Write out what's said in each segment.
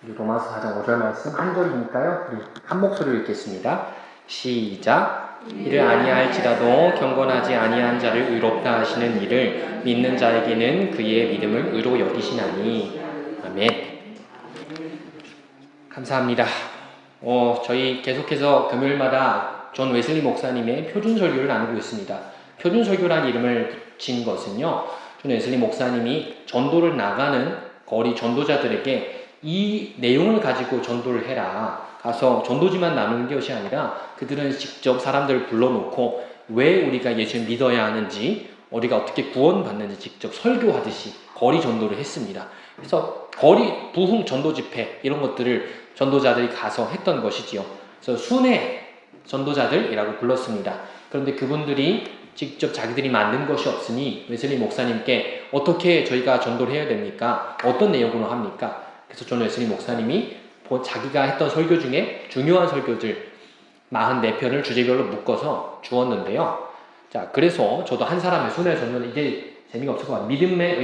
우리 로마서 4장 5절 말씀 한 절이니까요. 우리 한 목소리로 읽겠습니다. 시작. 이를 아니할지라도 경건하지 아니한 자를 의롭다 하시는 이를 믿는 자에게는 그의 믿음을 의로 여기시나니. 아멘. 감사합니다. 저희 계속해서 금요일마다 존 웨슬리 목사님의 표준 설교를 나누고 있습니다. 표준 설교란 이름을 붙인 것은요, 존 웨슬리 목사님이 전도를 나가는 거리 전도자들에게 이 내용을 가지고 전도를 해라, 가서 전도지만 나누는 것이 아니라 그들은 직접 사람들을 불러놓고 왜 우리가 예수를 믿어야 하는지, 우리가 어떻게 구원받는지 직접 설교하듯이 거리 전도를 했습니다. 그래서 거리 부흥 전도 집회 이런 것들을 전도자들이 가서 했던 것이지요. 그래서 순회 전도자들이라고 불렀습니다. 그런데 그분들이 직접 자기들이 만든 것이 없으니 웨슬리 목사님께 어떻게 저희가 전도를 해야 됩니까? 어떤 내용으로 합니까? 그래서 존 웨슬리 목사님이 자기가 했던 설교 중에 중요한 설교들 44편을 주제별로 묶어서 주었는데요. 자, 그래서 저도 한 사람의 순회 전도는 이제 재미가 없을 것 같아요. 믿음에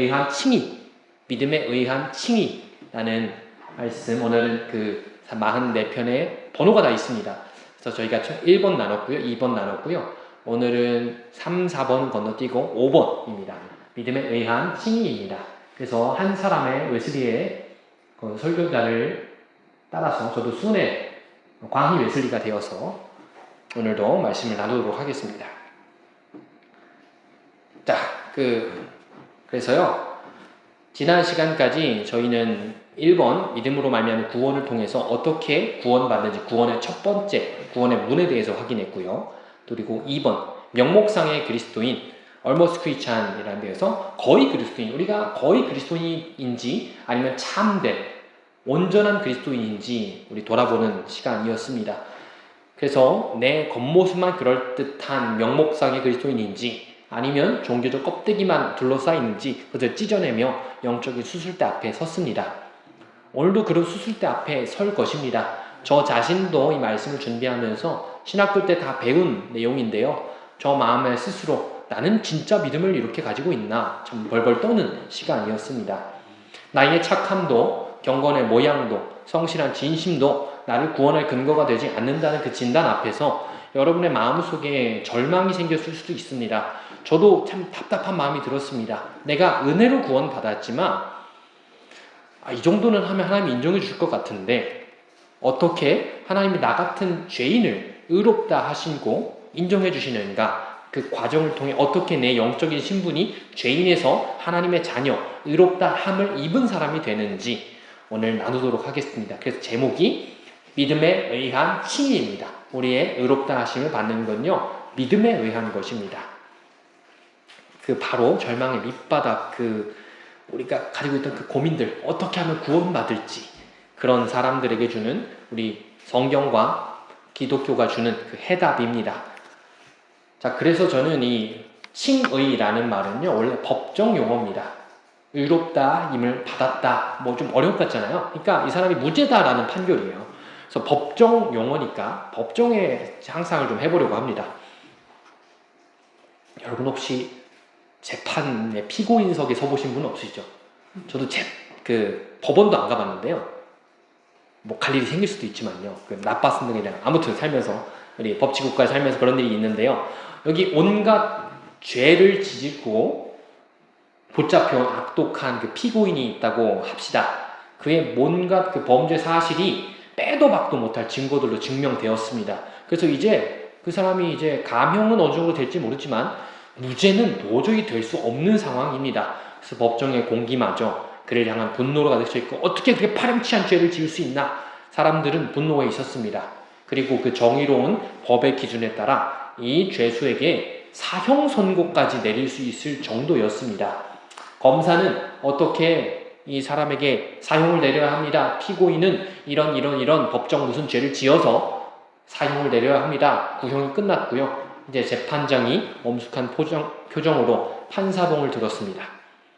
의한 칭의라는 말씀, 오늘은 그 44편의 번호가 다 있습니다. 그래서 저희가 1번 나눴고요, 2번 나눴고요. 오늘은 3, 4번 건너뛰고 5번입니다. 믿음에 의한 칭의입니다. 그래서 한 사람의 웨슬리의 그 설교자를 따라서 저도 순회 광희 웨슬리가 되어서 오늘도 말씀을 나누도록 하겠습니다. 자, 그래서요, 지난 시간까지 저희는 1번 믿음으로 말미암은 구원을 통해서 어떻게 구원받는지, 구원의 첫 번째 구원의 문에 대해서 확인했고요. 그리고 2번 명목상의 그리스도인 almost Christian이라는 데에서 거의 그리스도인, 우리가 거의 그리스도인인지 아니면 참된 온전한 그리스도인인지 우리 돌아보는 시간이었습니다. 그래서 내 겉모습만 그럴듯한 명목상의 그리스도인인지 아니면 종교적 껍데기만 둘러싸이는지 그것을 찢어내며 영적인 수술대 앞에 섰습니다. 오늘도 그런 수술대 앞에 설 것입니다. 저 자신도 이 말씀을 준비하면서 신학교 때 다 배운 내용인데요, 저 마음에 스스로 나는 진짜 믿음을 이렇게 가지고 있나 참 벌벌 떠는 시간이었습니다. 나의 착함도 경건의 모양도 성실한 진심도 나를 구원할 근거가 되지 않는다는 그 진단 앞에서 여러분의 마음속에 절망이 생겼을 수도 있습니다. 저도 참 답답한 마음이 들었습니다. 내가 은혜로 구원받았지만 이 정도는 하면 하나님이 인정해 주실 것 같은데 어떻게 하나님이 나 같은 죄인을 의롭다 하시고 인정해 주시는가? 그 과정을 통해 어떻게 내 영적인 신분이 죄인에서 하나님의 자녀, 의롭다 함을 입은 사람이 되는지 오늘 나누도록 하겠습니다. 그래서 제목이 믿음에 의한 칭의입니다. 우리의 의롭다 하심을 받는 건요, 믿음에 의한 것입니다. 바로 절망의 밑바닥, 우리가 가지고 있던 그 고민들, 어떻게 하면 구원받을지, 그런 사람들에게 주는 우리 성경과 기독교가 주는 그 해답입니다. 자, 그래서 저는 이 칭의라는 말은요, 원래 법정 용어입니다. 의롭다, 임을 받았다, 뭐 좀 어려울 것 같잖아요. 그러니까 이 사람이 무죄다라는 판결이에요. 그래서 법정 용어니까 법정에 상상을 좀 해보려고 합니다. 여러분 혹시 재판에 피고인석에 서보신 분 없으시죠? 저도 법원도 안 가봤는데요. 뭐 갈 일이 생길 수도 있지만요. 나빴은 등에 대한, 아무튼 살면서, 우리 법치국가에 살면서 그런 일이 있는데요. 여기 온갖 죄를 지짓고 붙잡혀온 악독한 그 피고인이 있다고 합시다. 그의 온갖 그 범죄 사실이 빼도 박도 못할 증거들로 증명되었습니다. 그래서 이제 그 사람이 이제 감형은 어느 정도 될지 모르지만 무죄는 도저히 될 수 없는 상황입니다. 그래서 법정의 공기마저 그를 향한 분노로 가득 차 있고 어떻게 그렇게 파렴치한 죄를 지을 수 있나? 사람들은 분노에 있었습니다. 그리고 그 정의로운 법의 기준에 따라 이 죄수에게 사형 선고까지 내릴 수 있을 정도였습니다. 검사는 어떻게 이 사람에게 사형을 내려야 합니다. 피고인은 이런 법정 무슨 죄를 지어서 사형을 내려야 합니다. 구형이 끝났고요. 이제 재판장이 엄숙한 표정으로 판사봉을 들었습니다.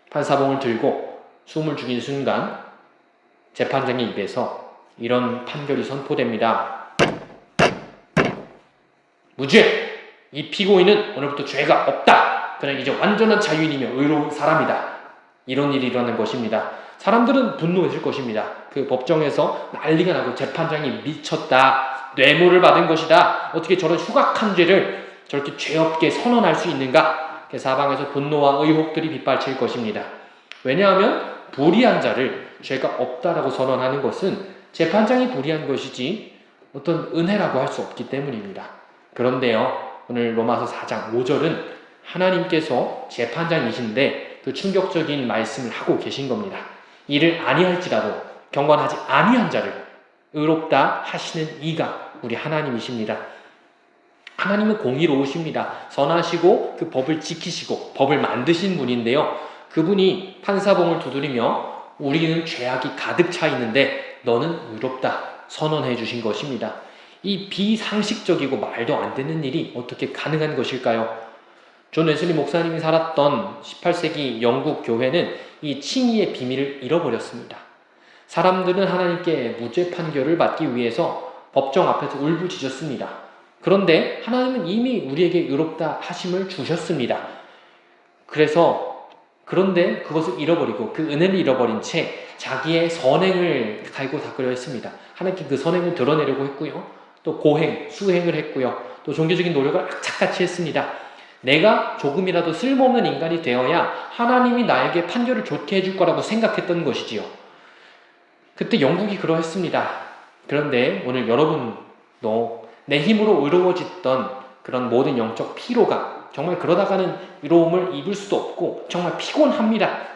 판사봉을 들고 숨을 죽인 순간 재판장의 입에서 이런 판결이 선포됩니다. 무죄! 이 피고인은 오늘부터 죄가 없다. 그는 이제 완전한 자유인이며 의로운 사람이다. 이런 일이 일어난 것입니다. 사람들은 분노했을 것입니다. 그 법정에서 난리가 나고 재판장이 미쳤다, 뇌물을 받은 것이다, 어떻게 저런 흉악한 죄를 저렇게 죄 없게 선언할 수 있는가, 사방에서 분노와 의혹들이 빗발칠 것입니다. 왜냐하면 불의한 자를 죄가 없다라고 선언하는 것은 재판장이 불의한 것이지 어떤 은혜라고 할 수 없기 때문입니다. 그런데요, 오늘 로마서 4장 5절은 하나님께서 재판장이신데 그 충격적인 말씀을 하고 계신 겁니다. 이를 아니할지라도 경건하지 아니한 자를 의롭다 하시는 이가 우리 하나님이십니다. 하나님은 공의로우십니다. 선하시고 그 법을 지키시고 법을 만드신 분인데요, 그분이 판사봉을 두드리며 우리는 죄악이 가득 차 있는데 너는 의롭다 선언해 주신 것입니다. 이 비상식적이고 말도 안 되는 일이 어떻게 가능한 것일까요? 존 웨슬리 목사님이 살았던 18세기 영국 교회는 이 칭의의 비밀을 잃어버렸습니다. 사람들은 하나님께 무죄 판결을 받기 위해서 법정 앞에서 울부짖었습니다. 그런데 하나님은 이미 우리에게 의롭다 하심을 주셨습니다. 그런데 그것을 잃어버리고 그 은혜를 잃어버린 채 자기의 선행을 갈고 닦으려 했습니다. 하나님께 그 선행을 드러내려고 했고요, 또 고행, 수행을 했고요, 또 종교적인 노력을 악착같이 했습니다. 내가 조금이라도 쓸모없는 인간이 되어야 하나님이 나에게 판결을 좋게 해줄 거라고 생각했던 것이지요. 그때 영국이 그러했습니다. 그런데 오늘 여러분도 내 힘으로 의로워졌던 그런 모든 영적 피로가 정말 그러다가는 의로움을 입을 수도 없고 정말 피곤합니다.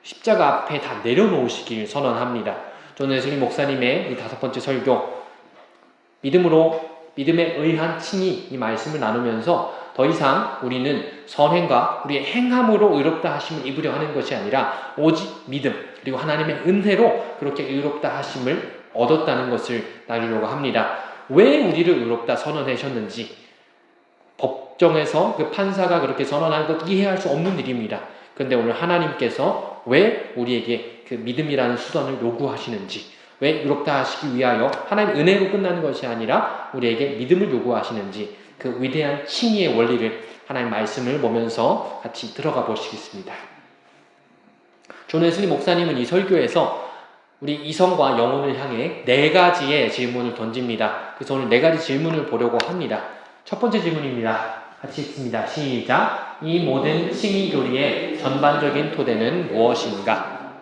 십자가 앞에 다 내려놓으시길 선언합니다. 존 웨슬리 목사님의 이 5번째 설교, 믿음에 의한 칭의, 이 말씀을 나누면서 더 이상 우리는 선행과 우리의 행함으로 의롭다 하심을 입으려 하는 것이 아니라 오직 믿음 그리고 하나님의 은혜로 그렇게 의롭다 하심을 얻었다는 것을 나누려고 합니다. 왜 우리를 의롭다 선언하셨는지 법정에서 그 판사가 그렇게 선언한 것 이해할 수 없는 일입니다. 그런데 오늘 하나님께서 왜 우리에게 그 믿음이라는 수단을 요구하시는지, 왜 의롭다 하시기 위하여 하나님 은혜로 끝나는 것이 아니라 우리에게 믿음을 요구하시는지, 그 위대한 칭의의 원리를 하나님 말씀을 보면서 같이 들어가 보시겠습니다. 존 웨슬리 목사님은 이 설교에서 우리 이성과 영혼을 향해 4가지의 질문을 던집니다. 그래서 오늘 4가지 질문을 보려고 합니다. 첫 번째 질문입니다. 같이 읽습니다. 시작. 이 모든 칭의 교리의 전반적인 토대는 무엇인가?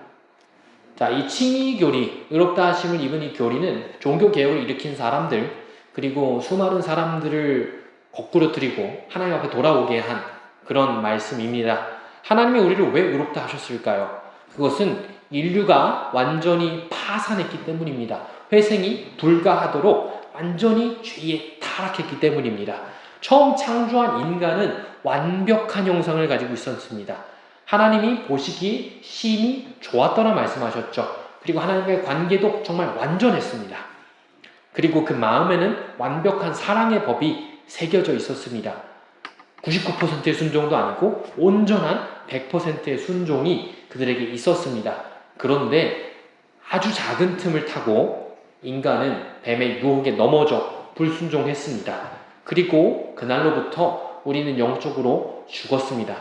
자, 이 칭의 교리, 의롭다 하심을 입은 이 교리는 종교 개혁을 일으킨 사람들, 그리고 수많은 사람들을 거꾸로뜨리고 하나님 앞에 돌아오게 한 그런 말씀입니다. 하나님이 우리를 왜 의롭다 하셨을까요? 그것은 인류가 완전히 파산했기 때문입니다. 회생이 불가하도록 완전히 죄에 타락했기 때문입니다. 처음 창조한 인간은 완벽한 형상을 가지고 있었습니다. 하나님이 보시기에 심히 좋았더라 말씀하셨죠. 그리고 하나님과의 관계도 정말 완전했습니다. 그리고 그 마음에는 완벽한 사랑의 법이 새겨져 있었습니다. 99%의 순종도 아니고 온전한 100%의 순종이 그들에게 있었습니다. 그런데 아주 작은 틈을 타고 인간은 뱀의 유혹에 넘어져 불순종했습니다. 그리고 그날로부터 우리는 영적으로 죽었습니다.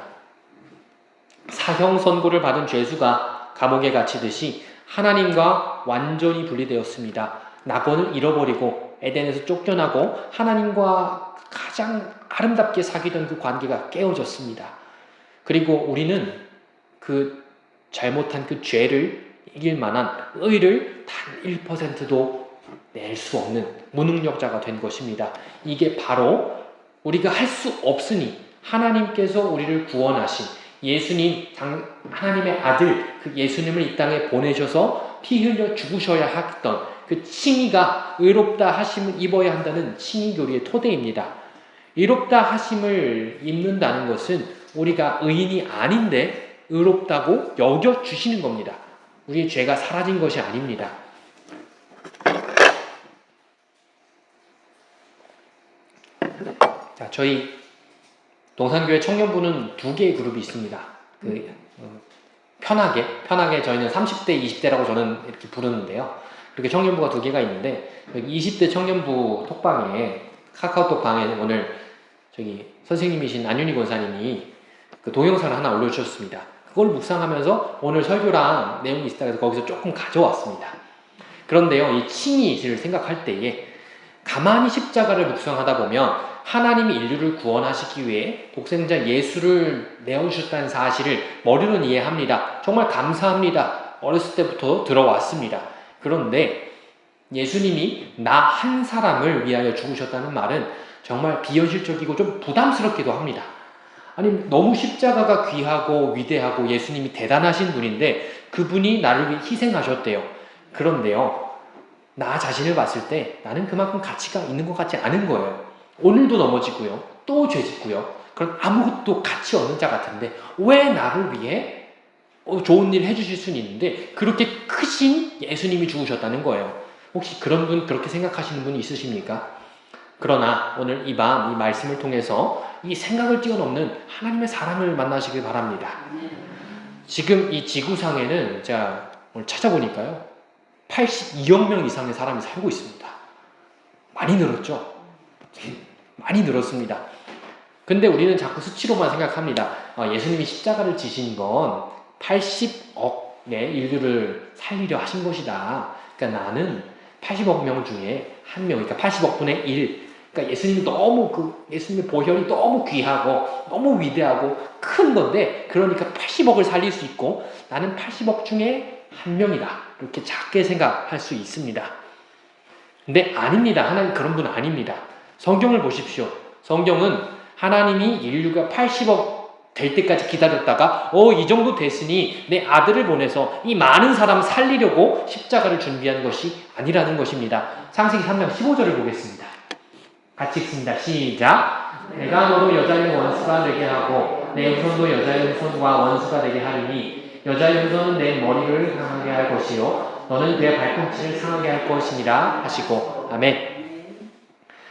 사형 선고를 받은 죄수가 감옥에 갇히듯이 하나님과 완전히 분리되었습니다. 낙원을 잃어버리고 에덴에서 쫓겨나고 하나님과 가장 아름답게 사귀던 그 관계가 깨어졌습니다. 그리고 우리는 그 잘못한 그 죄를 이길 만한 의를 단 1%도 낼 수 없는 무능력자가 된 것입니다. 이게 바로 우리가 할 수 없으니 하나님께서 우리를 구원하신 예수님, 하나님의 아들, 그 예수님을 이 땅에 보내셔서 피 흘려 죽으셔야 했던 그 칭의가 의롭다 하심을 입어야 한다는 칭의 교리의 토대입니다. 의롭다 하심을 입는다는 것은 우리가 의인이 아닌데 의롭다고 여겨주시는 겁니다. 우리의 죄가 사라진 것이 아닙니다. 자, 저희 동산교회 청년부는 2개의 그룹이 있습니다. 편하게 저희는 30대, 20대라고 저는 이렇게 부르는데요. 그렇게 청년부가 2개가 있는데, 20대 청년부 톡방에, 카카오톡 방에 오늘 선생님이신 안윤희 권사님이 그 동영상을 하나 올려주셨습니다. 그걸 묵상하면서 오늘 설교랑 내용이 있다 해서 거기서 조금 가져왔습니다. 그런데요, 이 칭의를 생각할 때에 가만히 십자가를 묵상하다 보면 하나님이 인류를 구원하시기 위해 독생자 예수를 내어주셨다는 사실을 머리로는 이해합니다. 정말 감사합니다. 어렸을 때부터 들어왔습니다. 그런데 예수님이 나 한 사람을 위하여 죽으셨다는 말은 정말 비현실적이고 좀 부담스럽기도 합니다. 아니, 너무 십자가가 귀하고 위대하고 예수님이 대단하신 분인데 그분이 나를 위해 희생하셨대요. 그런데요, 나 자신을 봤을 때 나는 그만큼 가치가 있는 것 같지 않은 거예요. 오늘도 넘어지고요, 또 죄짓고요, 그럼 아무것도 가치 없는 자 같은데 왜 나를 위해 좋은 일 해주실 수는 있는데 그렇게 크신 예수님이 죽으셨다는 거예요. 혹시 그런 분, 그렇게 생각하시는 분이 있으십니까? 그러나 오늘 이 밤, 이 말씀을 통해서 이 생각을 뛰어넘는 하나님의 사랑을 만나시길 바랍니다. 지금 이 지구상에는 제가 오늘 찾아보니까요, 82억 명 이상의 사람이 살고 있습니다. 많이 늘었죠? 많이 늘었습니다. 근데 우리는 자꾸 수치로만 생각합니다. 예수님이 십자가를 지신 건 80억의 인류를 살리려 하신 것이다. 그러니까 나는 80억 명 중에 한 명, 그러니까 80억 분의 1. 그러니까 예수님이 너무 예수님의 보혈이 너무 귀하고 너무 위대하고 큰 건데, 그러니까 80억을 살릴 수 있고 나는 80억 중에 한 명이다. 이렇게 작게 생각할 수 있습니다. 근데 아닙니다. 하나님 그런 분 아닙니다. 성경을 보십시오. 성경은 하나님이 인류가 80억 될 때까지 기다렸다가 이 정도 됐으니 내 아들을 보내서 이 많은 사람 살리려고 십자가를 준비한 것이 아니라는 것입니다. 창세기 3장 15절을 보겠습니다. 같이 읽습니다. 시작. 내가 너로 여자의 원수가 되게 하고 내 후손도 여자의 후손과 원수가 되게 하리니 여자의 후손은 내 머리를 상하게 할 것이요 너는 그의 발꿈치를 상하게 할 것이니라 하시고. 아멘.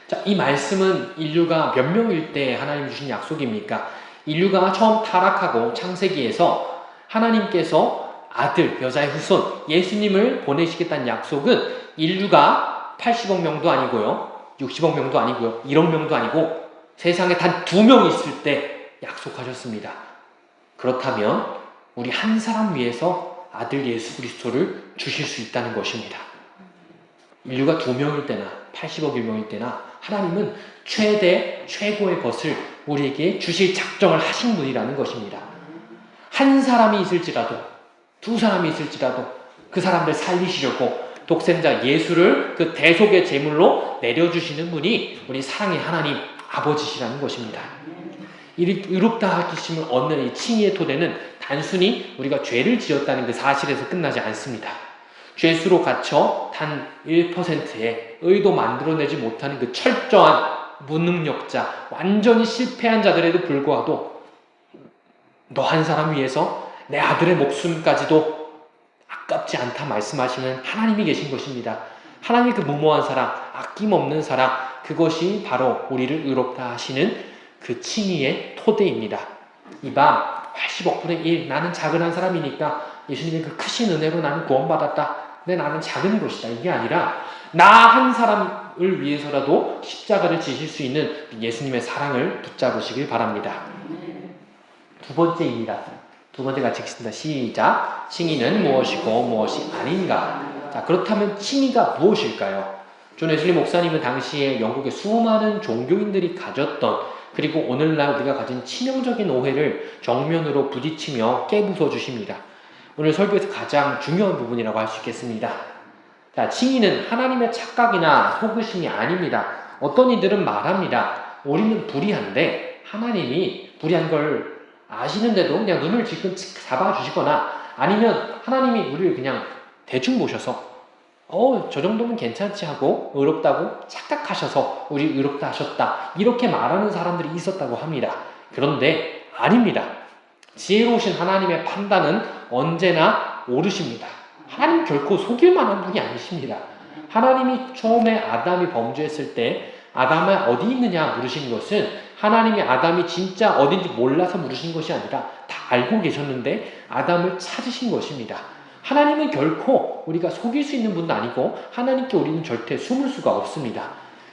자, 이 말씀은 인류가 몇 명일 때 하나님 주신 약속입니까? 인류가 처음 타락하고 창세기에서 하나님께서 아들, 여자의 후손, 예수님을 보내시겠다는 약속은 인류가 80억 명도 아니고요, 60억 명도 아니고요, 1억 명도 아니고 세상에 단 2명 있을 때 약속하셨습니다. 그렇다면 우리 한 사람 위해서 아들 예수 그리스도를 주실 수 있다는 것입니다. 인류가 2명일 때나 80억 1명일 때나 하나님은 최고의 것을 우리에게 주실 작정을 하신 분이라는 것입니다. 한 사람이 있을지라도, 2사람이 있을지라도 그 사람들 살리시려고 독생자 예수를 그 대속의 제물로 내려주시는 분이 우리 사랑의 하나님 아버지시라는 것입니다. 이 의롭다 하심을 얻는 이 칭의의 토대는 단순히 우리가 죄를 지었다는 그 사실에서 끝나지 않습니다. 죄수로 갇혀 단 1%의 의도 만들어내지 못하는 그 철저한 무능력자, 완전히 실패한 자들에도 불구하고 너 한 사람 위해서 내 아들의 목숨까지도 아깝지 않다 말씀하시는 하나님이 계신 것입니다. 하나님의 그 무모한 사랑, 아낌없는 사랑, 그것이 바로 우리를 의롭다 하시는 그 칭의의 토대입니다. 이 밤 80억 분의 1, 나는 작은 한 사람이니까 예수님의 그 크신 은혜로 나는 구원받았다. 근데 나는 작은 것이다. 이게 아니라 나 한 사람을 위해서라도 십자가를 지실 수 있는 예수님의 사랑을 붙잡으시길 바랍니다. 두 번째입니다. 두 번째 같이 읽습니다. 시작. 칭의는 무엇이고 무엇이 아닌가? 자, 그렇다면 칭의가 무엇일까요? 존 웨슬리 목사님은 당시에 영국의 수많은 종교인들이 가졌던, 그리고 오늘날 우리가 가진 치명적인 오해를 정면으로 부딪히며 깨부숴 주십니다. 오늘 설교에서 가장 중요한 부분이라고 할 수 있겠습니다. 자, 칭의는 하나님의 착각이나 속으심이 아닙니다. 어떤 이들은 말합니다. 우리는 불의한데 하나님이 불의한 걸 아시는데도 그냥 눈을 지금 잡아주시거나, 아니면 하나님이 우리를 그냥 대충 보셔서 저 정도면 괜찮지 하고 의롭다고 착각하셔서 우리 의롭다 하셨다, 이렇게 말하는 사람들이 있었다고 합니다. 그런데 아닙니다. 지혜로우신 하나님의 판단은 언제나 옳으십니다. 하나님 결코 속일 만한 분이 아니십니다. 하나님이 처음에 아담이 범죄했을 때 아담아 어디 있느냐 물으신 것은 하나님이 아담이 진짜 어딘지 몰라서 물으신 것이 아니라 다 알고 계셨는데 아담을 찾으신 것입니다. 하나님은 결코 우리가 속일 수 있는 분도 아니고 하나님께 우리는 절대 숨을 수가 없습니다.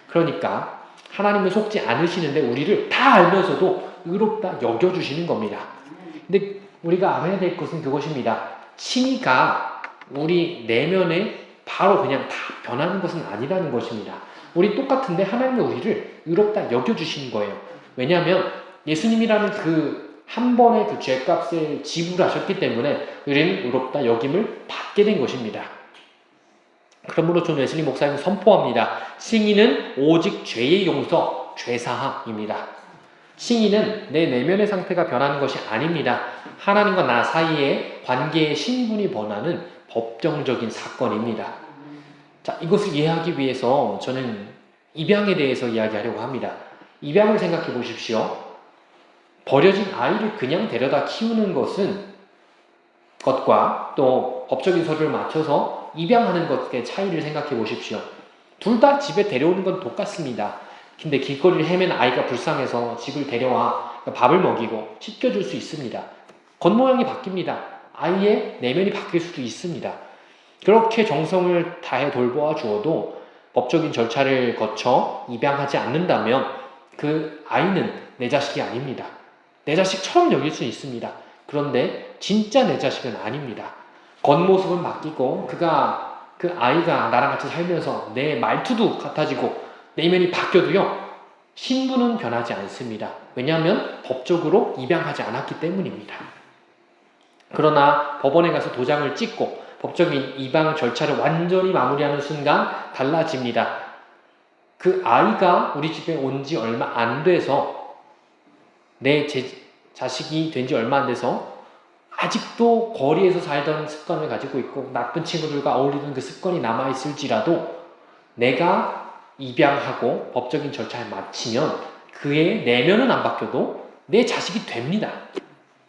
그러니까 하나님은 속지 않으시는데 우리를 다 알면서도 의롭다 여겨주시는 겁니다. 근데 우리가 알아야 될 것은 그것입니다. 칭의가 우리 내면에 바로 그냥 다 변하는 것은 아니라는 것입니다. 우리 똑같은데 하나님은 우리를 의롭다 여겨주시는 거예요. 왜냐하면 예수님이라는 그 한 번의 그 죄값을 지불하셨기 때문에 우리는 의롭다 여김을 받게 된 것입니다. 그러므로 존 웨슬리 목사님은 선포합니다. 칭의는 오직 죄의 용서, 죄사함입니다. 칭의는 내 내면의 상태가 변하는 것이 아닙니다. 하나님과 나 사이의 관계의 신분이 변하는 법정적인 사건입니다. 자, 이것을 이해하기 위해서 저는 입양에 대해서 이야기하려고 합니다. 입양을 생각해 보십시오. 버려진 아이를 그냥 데려다 키우는 것과 또 법적인 서류를 맞춰서 입양하는 것의 차이를 생각해 보십시오. 둘 다 집에 데려오는 건 똑같습니다. 근데 길거리를 헤맨 아이가 불쌍해서 집을 데려와 밥을 먹이고 씻겨줄 수 있습니다. 겉모양이 바뀝니다. 아이의 내면이 바뀔 수도 있습니다. 그렇게 정성을 다해 돌보아 주어도 법적인 절차를 거쳐 입양하지 않는다면 그 아이는 내 자식이 아닙니다. 내 자식처럼 여길 수 있습니다. 그런데 진짜 내 자식은 아닙니다. 겉모습은 바뀌고 그 아이가 나랑 같이 살면서 내 말투도 같아지고 내면이 바뀌어도요, 신분은 변하지 않습니다. 왜냐하면 법적으로 입양하지 않았기 때문입니다. 그러나 법원에 가서 도장을 찍고 법적인 입양 절차를 완전히 마무리하는 순간 달라집니다. 그 아이가 우리 집에 온 지 얼마 안 돼서 내 자식이 된 지 얼마 안 돼서 아직도 거리에서 살던 습관을 가지고 있고 나쁜 친구들과 어울리는 그 습관이 남아있을지라도 내가 입양하고 법적인 절차를 마치면 그의 내면은 안 바뀌어도 내 자식이 됩니다.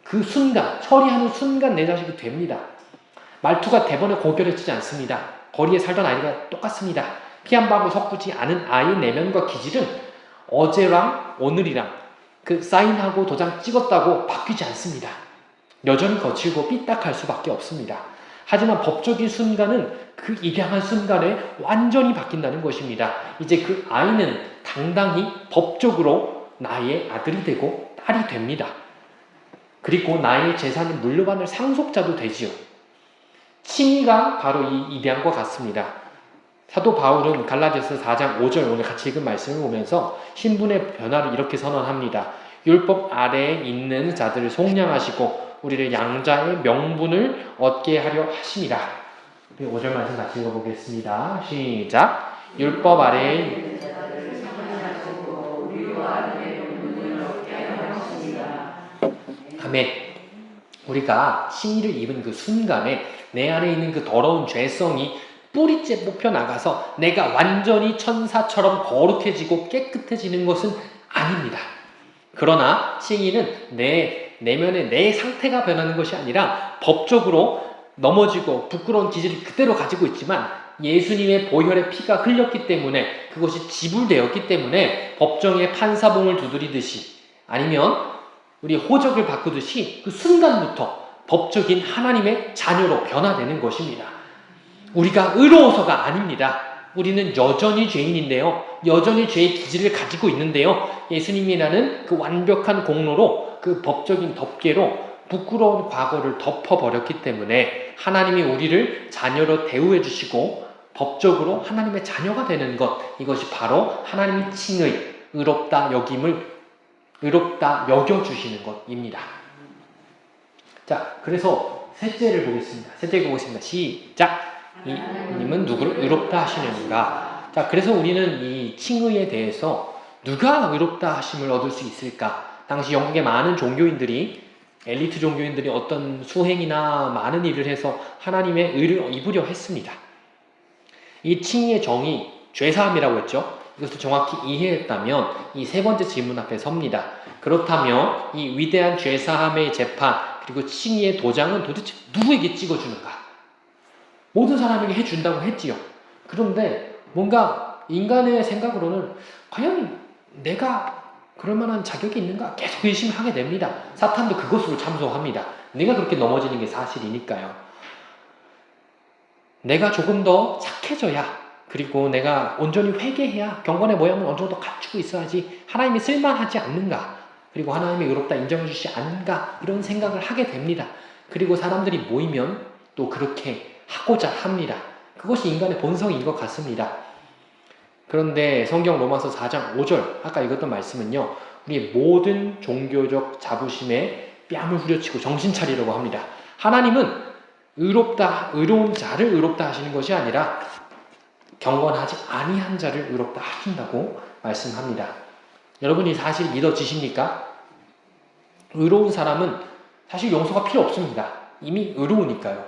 그 순간, 처리하는 순간 내 자식이 됩니다. 말투가 대번에 고결해지지 않습니다. 거리에 살던 아이가 똑같습니다. 피 한 방울 섞이지 않은 아이의 내면과 기질은 어제랑 오늘이랑 그 사인하고 도장 찍었다고 바뀌지 않습니다. 여전히 거칠고 삐딱할 수밖에 없습니다. 하지만 법적인 순간은 그 입양한 순간에 완전히 바뀐다는 것입니다. 이제 그 아이는 당당히 법적으로 나의 아들이 되고 딸이 됩니다. 그리고 나의 재산을 물려받을 상속자도 되지요. 칭의가 바로 이 입양과 같습니다. 사도 바울은 갈라디아서 4장 5절 오늘 같이 읽은 말씀을 보면서 신분의 변화를 이렇게 선언합니다. 율법 아래에 있는 자들을 속량하시고 우리를 양자의 명분을 얻게 하려 하심이라. 5절 말씀 같이 읽어보겠습니다. 시작. 율법 아래에 있는 자들을 속량하시고 우리와 내 명분을 얻게 하려 하심이라. 아멘. 우리가 칭의를 입은 그 순간에 내 안에 있는 그 더러운 죄성이 뿌리째 뽑혀나가서 내가 완전히 천사처럼 거룩해지고 깨끗해지는 것은 아닙니다. 그러나 칭의는 내 내면의 내 상태가 변하는 것이 아니라 법적으로 넘어지고 부끄러운 기질을 그대로 가지고 있지만 예수님의 보혈의 피가 흘렸기 때문에 그것이 지불되었기 때문에 법정의 판사봉을 두드리듯이 아니면 우리 호적을 바꾸듯이 그 순간부터 법적인 하나님의 자녀로 변화되는 것입니다. 우리가 의로워서가 아닙니다. 우리는 여전히 죄인인데요. 여전히 죄의 기질을 가지고 있는데요. 예수님이라는 그 완벽한 공로로 그 법적인 덮개로 부끄러운 과거를 덮어버렸기 때문에 하나님이 우리를 자녀로 대우해 주시고 법적으로 하나님의 자녀가 되는 것, 이것이 바로 하나님의 칭의, 의롭다 여겨주시는 것입니다. 자, 그래서 셋째를 보겠습니다. 셋째 보겠습니다. 시작! 이님은 누구를 의롭다 하시는가? 자, 그래서 우리는 이 칭의에 대해서 누가 의롭다 하심을 얻을 수 있을까? 당시 영국의 많은 종교인들이 엘리트 종교인들이 어떤 수행이나 많은 일을 해서 하나님의 의를 입으려 했습니다. 이 칭의의 정의, 죄사함이라고 했죠. 이것을 정확히 이해했다면 이 세 번째 질문 앞에 섭니다. 그렇다면 이 위대한 죄사함의 재판 그리고 칭의의 도장은 도대체 누구에게 찍어주는가? 모든 사람에게 해준다고 했지요. 그런데 뭔가 인간의 생각으로는 과연 내가 그럴 만한 자격이 있는가? 계속 의심하게 됩니다. 사탄도 그것으로 참소합니다. 내가 그렇게 넘어지는 게 사실이니까요. 내가 조금 더 착해져야, 그리고 내가 온전히 회개해야, 경건의 모양을 어느 정도 갖추고 있어야지 하나님이 쓸만하지 않는가? 그리고 하나님이 의롭다 인정해 주시지 않는가 이런 생각을 하게 됩니다. 그리고 사람들이 모이면 또 그렇게 하고자 합니다. 그것이 인간의 본성인 것 같습니다. 그런데 성경 로마서 4장 5절 아까 읽었던 말씀은요. 우리의 모든 종교적 자부심에 뺨을 후려치고 정신 차리려고 합니다. 하나님은 의로운 자를 의롭다 하시는 것이 아니라 경건하지 아니한 자를 의롭다 하신다고 말씀합니다. 여러분이 사실 믿어지십니까? 의로운 사람은 사실 용서가 필요 없습니다. 이미 의로우니까요.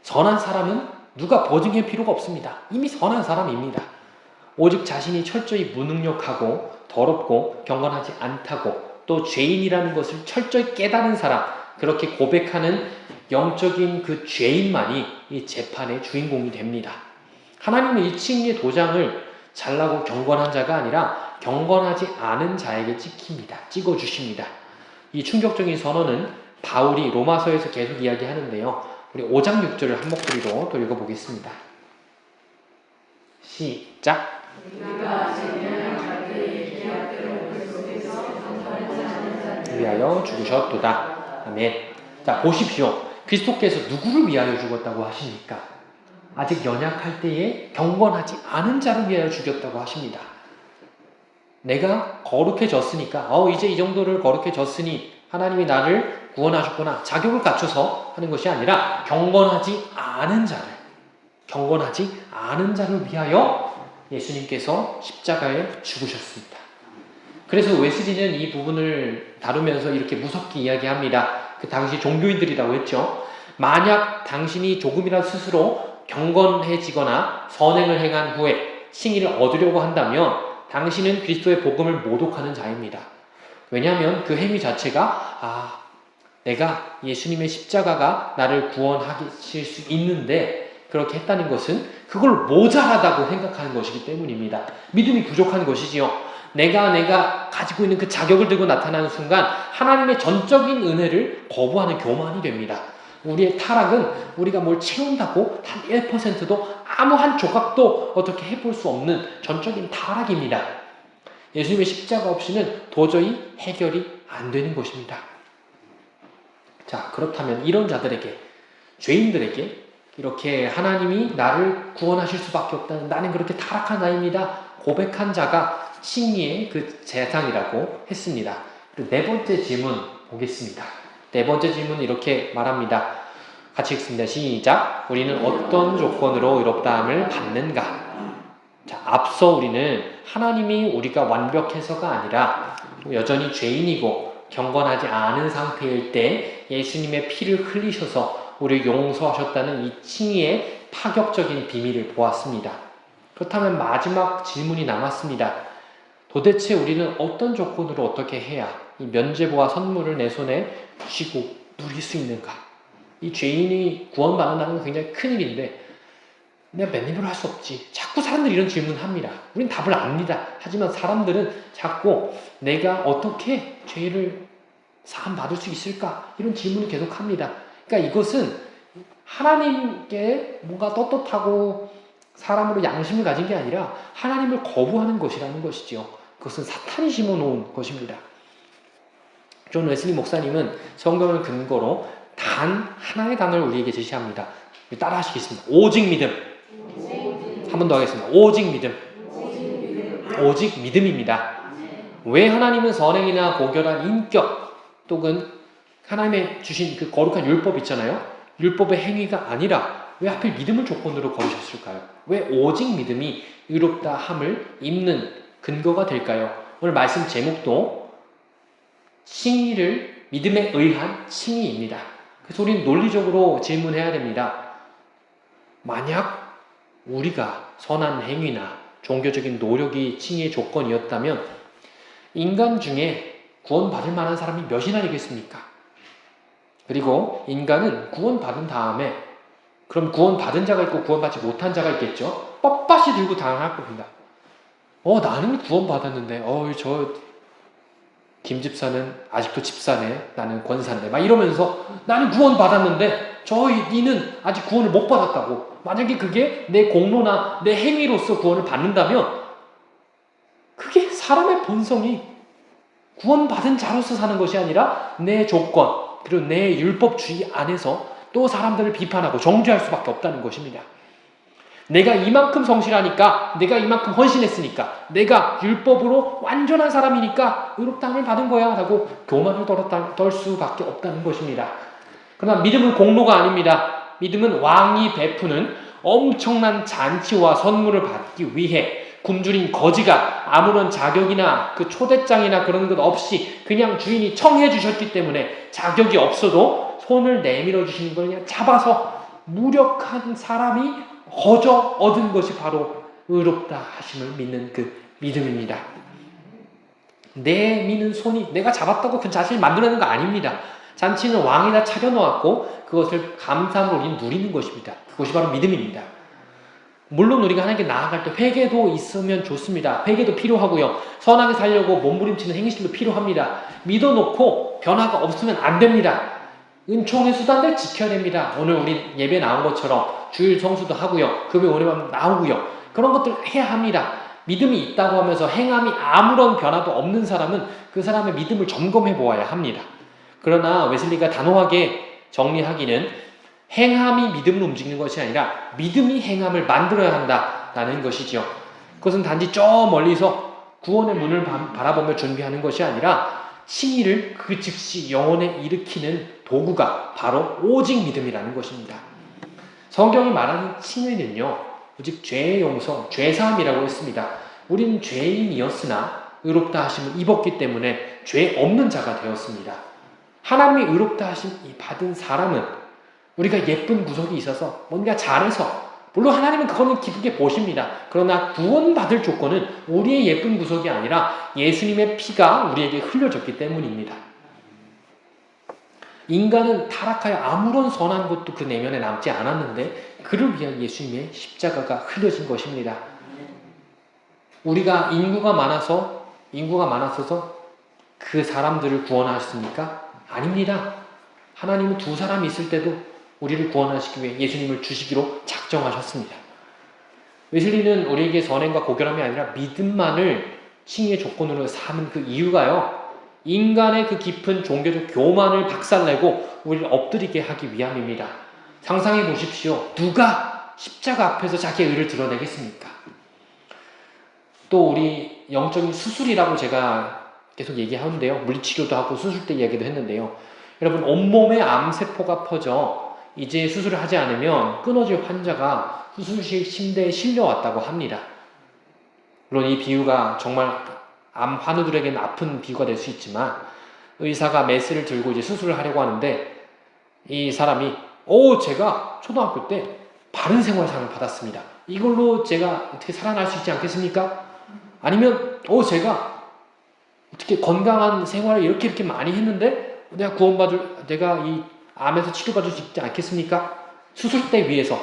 선한 사람은 누가 보증할 필요가 없습니다. 이미 선한 사람입니다. 오직 자신이 철저히 무능력하고 더럽고 경건하지 않다고 또 죄인이라는 것을 철저히 깨달은 사람, 그렇게 고백하는 영적인 그 죄인만이 이 재판의 주인공이 됩니다. 하나님은 이 칭의의 도장을 잘나고 경건한 자가 아니라 경건하지 않은 자에게 찍어주십니다. 이 충격적인 선언은 바울이 로마서에서 계속 이야기하는데요. 우리 5장 6절을 한 목소리로 또 읽어보겠습니다. 시작. 위하여 죽으셨도다. 아멘. 자, 보십시오. 그리스도께서 누구를 위하여 죽었다고 하십니까? 아직 연약할 때에 경건하지 않은 자를 위하여 죽였다고 하십니다. 내가 거룩해졌으니까 이제 이 정도를 거룩해졌으니 하나님이 나를 구원하셨구나 자격을 갖춰서 하는 것이 아니라 경건하지 않은 자를 위하여 예수님께서 십자가에 죽으셨습니다. 그래서 웨슬리는 이 부분을 다루면서 이렇게 무섭게 이야기합니다. 그 당시 종교인들이라고 했죠. 만약 당신이 조금이라도 스스로 경건해지거나 선행을 행한 후에 칭의를 얻으려고 한다면 당신은 그리스도의 복음을 모독하는 자입니다. 왜냐하면 그 행위 자체가 내가 예수님의 십자가가 나를 구원하실 수 있는데 그렇게 했다는 것은 그걸 모자라다고 생각하는 것이기 때문입니다. 믿음이 부족한 것이지요. 내가 가지고 있는 그 자격을 들고 나타나는 순간 하나님의 전적인 은혜를 거부하는 교만이 됩니다. 우리의 타락은 우리가 뭘 채운다고 단 1%도 아무 한 조각도 어떻게 해볼 수 없는 전적인 타락입니다. 예수님의 십자가 없이는 도저히 해결이 안 되는 것입니다. 자, 그렇다면 이런 자들에게, 죄인들에게 이렇게 하나님이 나를 구원하실 수밖에 없다는, 나는 그렇게 타락한 자입니다 고백한 자가 칭의의 그 대상이라고 했습니다. 그리고 네 번째 질문 보겠습니다. 네 번째 질문은 이렇게 말합니다. 같이 읽습니다. 시작. 우리는 어떤 조건으로 의롭다함을 받는가? 자, 앞서 우리는 하나님이 우리가 완벽해서가 아니라 여전히 죄인이고 경건하지 않은 상태일 때 예수님의 피를 흘리셔서 우리를 용서하셨다는 이 칭의의 파격적인 비밀을 보았습니다. 그렇다면 마지막 질문이 남았습니다. 도대체 우리는 어떤 조건으로 어떻게 해야 이 면죄부와 선물을 내 손에 쥐고 누릴 수 있는가? 이 죄인이 구원받는다는 건 굉장히 큰일인데 내가 맨 입으로 할 수 없지. 자꾸 사람들이 이런 질문을 합니다. 우린 답을 압니다. 하지만 사람들은 자꾸 내가 어떻게 죄를 사함 받을 수 있을까? 이런 질문을 계속 합니다. 그러니까 이것은 하나님께 뭔가 떳떳하고 사람으로 양심을 가진 게 아니라 하나님을 거부하는 것이라는 것이지요. 그것은 사탄이 심어놓은 것입니다. 존 웨슬리 목사님은 성경을 근거로 단 하나의 단어를 우리에게 제시합니다. 따라 하시겠습니다. 오직 믿음. 한 번 더 하겠습니다. 오직 믿음. 오직 믿음입니다. 왜 하나님은 선행이나 고결한 인격 또는 하나님의 주신 그 거룩한 율법 있잖아요. 율법의 행위가 아니라 왜 하필 믿음을 조건으로 걸으셨을까요? 왜 오직 믿음이 의롭다 함을 입는 근거가 될까요? 오늘 말씀 제목도 칭의를 믿음에 의한 칭의입니다. 그래서 우리는 논리적으로 질문해야 됩니다. 만약 우리가 선한 행위나 종교적인 노력이 칭의의 조건이었다면 인간 중에 구원받을 만한 사람이 몇이나 되겠습니까? 그리고 인간은 구원받은 다음에 그럼 구원받은 자가 있고 구원받지 못한 자가 있겠죠? 뻣뻣이 들고 당할 겁니다. 나는 구원받았는데 저 김집사는 아직도 집사네, 나는 권사인데 막 이러면서 나는 구원받았는데 니는 아직 구원을 못 받았다고. 만약에 그게 내 공로나 내 행위로서 구원을 받는다면 그게 사람의 본성이 구원받은 자로서 사는 것이 아니라 내 조건 그리고 내 율법주의 안에서 또 사람들을 비판하고 정죄할 수밖에 없다는 것입니다. 내가 이만큼 성실하니까, 내가 이만큼 헌신했으니까, 내가 율법으로 완전한 사람이니까 의롭다함을 받은 거야 라고 교만을 떨 수밖에 없다는 것입니다. 그러나 믿음은 공로가 아닙니다. 믿음은 왕이 베푸는 엄청난 잔치와 선물을 받기 위해 굶주린 거지가 아무런 자격이나 그 초대장이나 그런 것 없이 그냥 주인이 청해 주셨기 때문에 자격이 없어도 손을 내밀어 주시는 걸 그냥 잡아서 무력한 사람이 거저 얻은 것이 바로 의롭다 하심을 믿는 그 믿음입니다. 내 미는 손이 내가 잡았다고 그 자신을 만들어내는 거 아닙니다. 잔치는 왕에다 차려놓았고 그것을 감사함으로 우리는 누리는 것입니다. 그것이 바로 믿음입니다. 물론 우리가 하나님께 나아갈 때 회개도 있으면 좋습니다. 회개도 필요하고요. 선하게 살려고 몸부림치는 행실도 필요합니다. 믿어놓고 변화가 없으면 안 됩니다. 은총의 수단들 지켜야 됩니다. 오늘 우리 예배 나온 것처럼 주일 성수도 하고요. 금요 오래만 나오고요. 그런 것들 해야 합니다. 믿음이 있다고 하면서 행함이 아무런 변화도 없는 사람은 그 사람의 믿음을 점검해 보아야 합니다. 그러나 웨슬리가 단호하게 정리하기는 행함이 믿음을 움직이는 것이 아니라 믿음이 행함을 만들어야 한다라는 것이지요. 그것은 단지 저 멀리서 구원의 문을 바라보며 준비하는 것이 아니라 칭의를 그 즉시 영혼에 일으키는 도구가 바로 오직 믿음이라는 것입니다. 성경이 말하는 칭의는요, 오직 죄의 용서, 죄사함이라고 했습니다. 우리는 죄인이었으나 의롭다 하심을 입었기 때문에 죄 없는 자가 되었습니다. 하나님의 의롭다 하심 받은 사람은 우리가 예쁜 구석이 있어서 뭔가 잘해서, 물론 하나님은 그거는 기쁘게 보십니다. 그러나 구원받을 조건은 우리의 예쁜 구석이 아니라 예수님의 피가 우리에게 흘려졌기 때문입니다. 인간은 타락하여 아무런 선한 것도 그 내면에 남지 않았는데 그를 위한 예수님의 십자가가 흘려진 것입니다. 우리가 인구가 많았어서 그 사람들을 구원하셨습니까? 아닙니다. 하나님은 두 사람이 있을 때도 우리를 구원하시기 위해 예수님을 주시기로 작정하셨습니다. 웨슬리는 우리에게 선행과 고결함이 아니라 믿음만을 칭의의 조건으로 삼은 그 이유가요, 인간의 그 깊은 종교적 교만을 박살내고 우리를 엎드리게 하기 위함입니다. 상상해 보십시오. 누가 십자가 앞에서 자기의 의를 드러내겠습니까? 또 우리 영적인 수술이라고 제가 계속 얘기하는데요. 물리치료도 하고 수술 때 얘기도 했는데요. 여러분, 온몸에 암세포가 퍼져 이제 수술을 하지 않으면 끊어질 환자가 수술실 침대에 실려왔다고 합니다. 물론 이 비유가 정말 암 환우들에게는 아픈 비유가 될 수 있지만, 의사가 메스를 들고 이제 수술을 하려고 하는데 이 사람이 제가 초등학교 때 바른 생활상을 받았습니다. 이걸로 제가 어떻게 살아날 수 있지 않겠습니까? 아니면 제가 어떻게 건강한 생활을 이렇게 많이 했는데 내가 이 암에서 치료받을 수 있지 않겠습니까? 수술대 위에서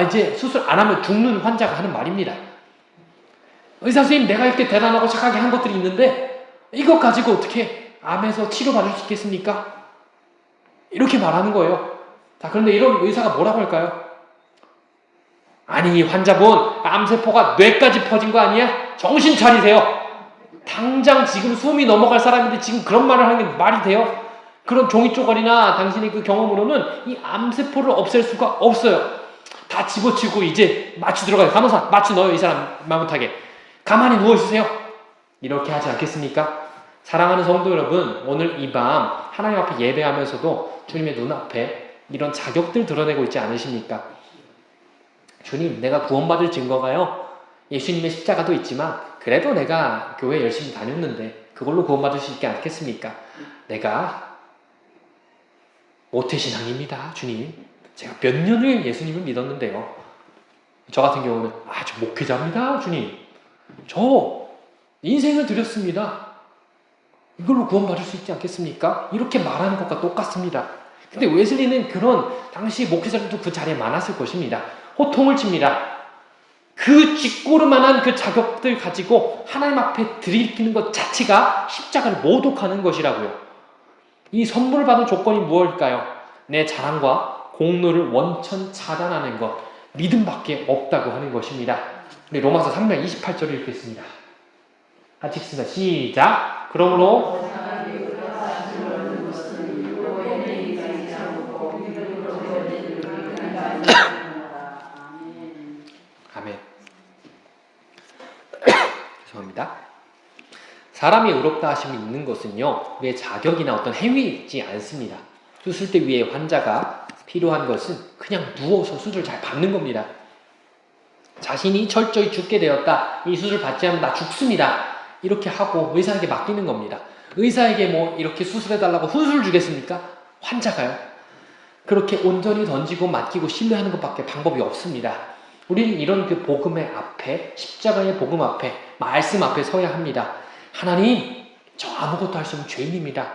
이제 수술 안 하면 죽는 환자가 하는 말입니다. 의사 선생님, 내가 이렇게 대단하고 착하게 한 것들이 있는데 이것 가지고 어떻게 암에서 치료받을 수 있겠습니까? 이렇게 말하는 거예요. 자, 그런데 이런 의사가 뭐라고 할까요? 아니, 환자분, 암세포가 뇌까지 퍼진 거 아니야? 정신 차리세요. 당장 지금 숨이 넘어갈 사람인데 지금 그런 말을 하는 게 말이 돼요? 그런 종이쪼가리나 당신의 그 경험으로는 이 암세포를 없앨 수가 없어요. 다 집어치우고 이제 마취 들어가요. 간호사, 마취 넣어요. 이 사람 말 못하게. 가만히 누워있으세요. 이렇게 하지 않겠습니까? 사랑하는 성도 여러분, 오늘 이 밤 하나님 앞에 예배하면서도 주님의 눈앞에 이런 자격들 드러내고 있지 않으십니까? 주님, 내가 구원받을 증거가요, 예수님의 십자가도 있지만 그래도 내가 교회 열심히 다녔는데 그걸로 구원받을 수 있지 않겠습니까? 내가 모태신앙입니다. 주님, 제가 몇 년을 예수님을 믿었는데요, 저 같은 경우는 저 목회자입니다. 주님, 저 인생을 드렸습니다. 이걸로 구원받을 수 있지 않겠습니까? 이렇게 말하는 것과 똑같습니다. 근데 웨슬리는 그런 당시 목회자들도 그 자리에 많았을 것입니다. 호통을 칩니다. 그 쥐꼬르만한 그 자격들 가지고 하나님 앞에 들이키는 것 자체가 십자가를 모독하는 것이라고요. 이 선물을 받은 조건이 무엇일까요? 내 자랑과 공로를 원천 차단하는 것, 믿음밖에 없다고 하는 것입니다. 우리 로마서 3장 28절을 읽겠습니다. 같이 읽습니다. 시작! 그러므로 아멘. 죄송합니다. 사람이 의롭다 하심이 있는 것은요, 왜 자격이나 어떤 행위 있지 않습니다. 수술대 위에 환자가 필요한 것은 그냥 누워서 수술 잘 받는 겁니다. 자신이 철저히 죽게 되었다, 이 수술 받지 않으면 나 죽습니다, 이렇게 하고 의사에게 맡기는 겁니다. 의사에게 뭐 이렇게 수술해달라고 수술 주겠습니까? 환자가요. 그렇게 온전히 던지고 맡기고 신뢰하는 것밖에 방법이 없습니다. 우리는 이런 그 복음의 앞에, 십자가의 복음 앞에, 말씀 앞에 서야 합니다. 하나님, 저 아무것도 할 수 없는 죄인입니다.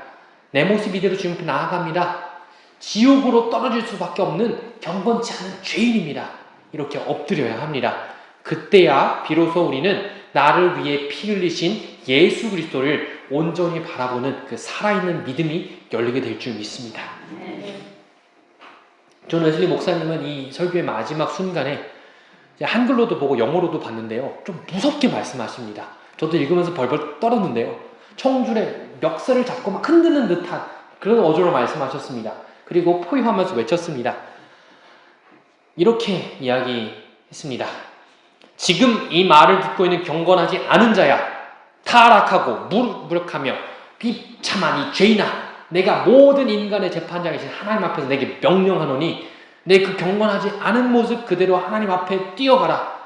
내 모습 이대로 주님 앞에 나아갑니다. 지옥으로 떨어질 수밖에 없는 경건치 않은 죄인입니다. 이렇게 엎드려야 합니다. 그때야 비로소 우리는 나를 위해 피 흘리신 예수 그리스도를 온전히 바라보는 그 살아있는 믿음이 열리게 될 줄 믿습니다. 존 웨슬리 목사님은 이 설교의 마지막 순간에 한글로도 보고 영어로도 봤는데요, 좀 무섭게 말씀하십니다. 저도 읽으면서 벌벌 떨었는데요, 청줄에 멱살을 잡고 막 흔드는 듯한 그런 어조로 말씀하셨습니다. 그리고 포효하면서 외쳤습니다. 이렇게 이야기했습니다. 지금 이 말을 듣고 있는 경건하지 않은 자야, 타락하고 무력하며 비참한 이 죄인아, 내가 모든 인간의 재판장이신 하나님 앞에서 내게 명령하노니 내 그 경건하지 않은 모습 그대로 하나님 앞에 뛰어가라.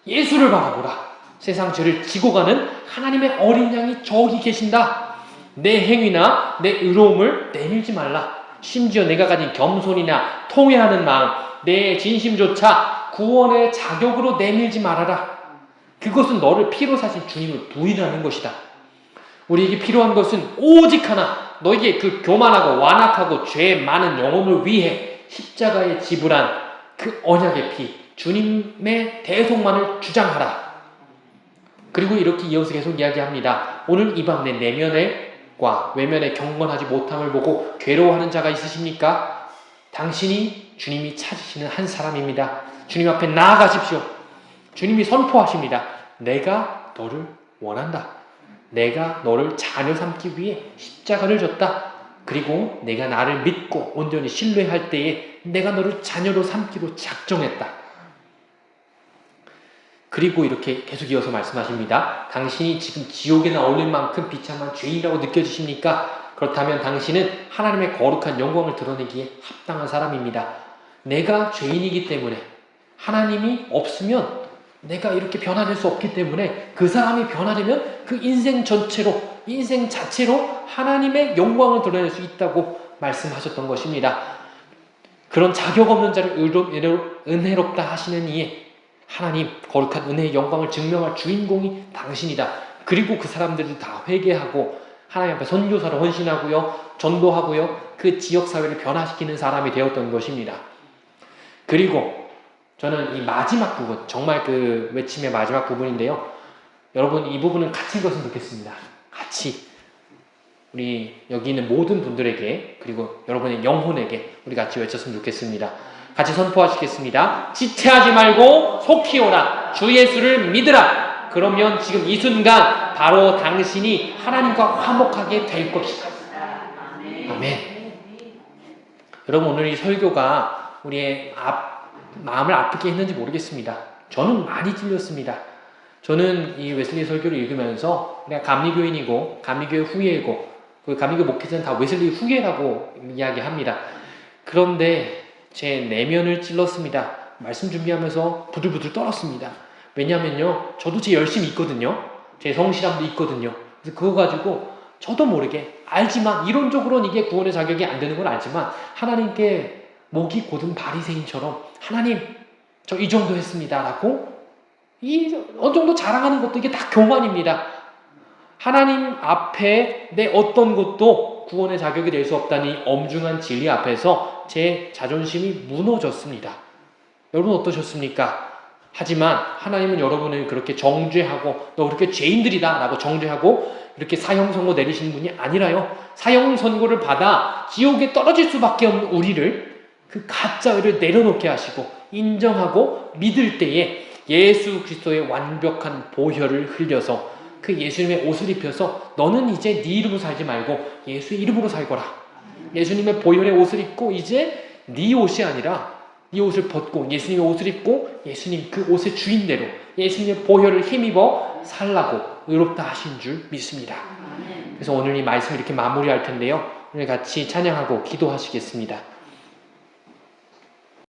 예수를 바라보라. 세상 죄를 지고 가는 하나님의 어린 양이 저기 계신다. 내 행위나 내 의로움을 내밀지 말라. 심지어 내가 가진 겸손이나 통회하는 마음, 내 진심조차 구원의 자격으로 내밀지 말아라. 그것은 너를 피로 사신 주님을 부인하는 것이다. 우리에게 필요한 것은 오직 하나, 너에게 그 교만하고 완악하고 죄 많은 영혼을 위해 십자가에 지불한 그 언약의 피, 주님의 대속만을 주장하라. 그리고 이렇게 이어서 계속 이야기합니다. 오늘 이 밤 내 내면과 외면의 경건하지 못함을 보고 괴로워하는 자가 있으십니까? 당신이 주님이 찾으시는 한 사람입니다. 주님 앞에 나아가십시오. 주님이 선포하십니다. 내가 너를 원한다. 내가 너를 자녀 삼기 위해 십자가를 졌다. 그리고 내가 나를 믿고 온전히 신뢰할 때에 내가 너를 자녀로 삼기로 작정했다. 그리고 이렇게 계속 이어서 말씀하십니다. 당신이 지금 지옥에나 어울릴 만큼 비참한 죄인이라고 느껴지십니까? 그렇다면 당신은 하나님의 거룩한 영광을 드러내기에 합당한 사람입니다. 내가 죄인이기 때문에, 하나님이 없으면 내가 이렇게 변화될 수 없기 때문에, 그 사람이 변화되면 그 인생 전체로, 인생 자체로 하나님의 영광을 드러낼 수 있다고 말씀하셨던 것입니다. 그런 자격 없는 자를 은혜롭다 하시는 이에 하나님 거룩한 은혜의 영광을 증명할 주인공이 당신이다. 그리고 그 사람들이 다 회개하고 하나님 앞에 선교사로 헌신하고요, 전도하고요, 그 지역사회를 변화시키는 사람이 되었던 것입니다. 그리고 저는 이 마지막 부분, 정말 그 외침의 마지막 부분인데요, 여러분 이 부분은 같이 읽었으면 좋겠습니다. 같이 우리 여기 있는 모든 분들에게, 그리고 여러분의 영혼에게 우리 같이 외쳤으면 좋겠습니다. 같이 선포하시겠습니다. 지체하지 말고 속히 오라. 주 예수를 믿으라. 그러면 지금 이 순간 바로 당신이 하나님과 화목하게 될 것이다. 아멘. 여러분 오늘 이 설교가 우리의 마음을 아프게 했는지 모르겠습니다. 저는 많이 찔렸습니다. 저는 이 웨슬리 설교를 읽으면서 내가 감리교인이고 감리교회 후예이고 그 감리교 목회자는 다 웨슬리 후예라고 이야기합니다. 그런데 제 내면을 찔렀습니다. 말씀 준비하면서 부들부들 떨었습니다. 왜냐면요, 저도 제 열심이 있거든요. 제 성실함도 있거든요. 그래서 그거 가지고 저도 모르게 알지만, 이론적으로는 이게 구원의 자격이 안 되는 걸 알지만, 하나님께 목이 곧은 바리새인처럼 하나님 저 이 정도 했습니다 라고 어느 정도 자랑하는 것도 이게 다 교만입니다. 하나님 앞에 내 어떤 것도 구원의 자격이 될 수 없다니 엄중한 진리 앞에서 제 자존심이 무너졌습니다. 여러분 어떠셨습니까? 하지만 하나님은 여러분을 그렇게 정죄하고 너 그렇게 죄인들이다 라고 정죄하고 이렇게 사형 선고 내리시는 분이 아니라요, 사형 선고를 받아 지옥에 떨어질 수밖에 없는 우리를 그 가짜를 내려놓게 하시고 인정하고 믿을 때에 예수 그리스도의 완벽한 보혈을 흘려서 그 예수님의 옷을 입혀서 너는 이제 네 이름으로 살지 말고 예수의 이름으로 살거라. 예수님의 보혈의 옷을 입고 이제 네 옷이 아니라 네 옷을 벗고 예수님의 옷을 입고 예수님 그 옷의 주인대로 예수님의 보혈을 힘입어 살라고 의롭다 하신 줄 믿습니다. 그래서 오늘 이 말씀을 이렇게 마무리할 텐데요. 오늘 같이 찬양하고 기도하시겠습니다.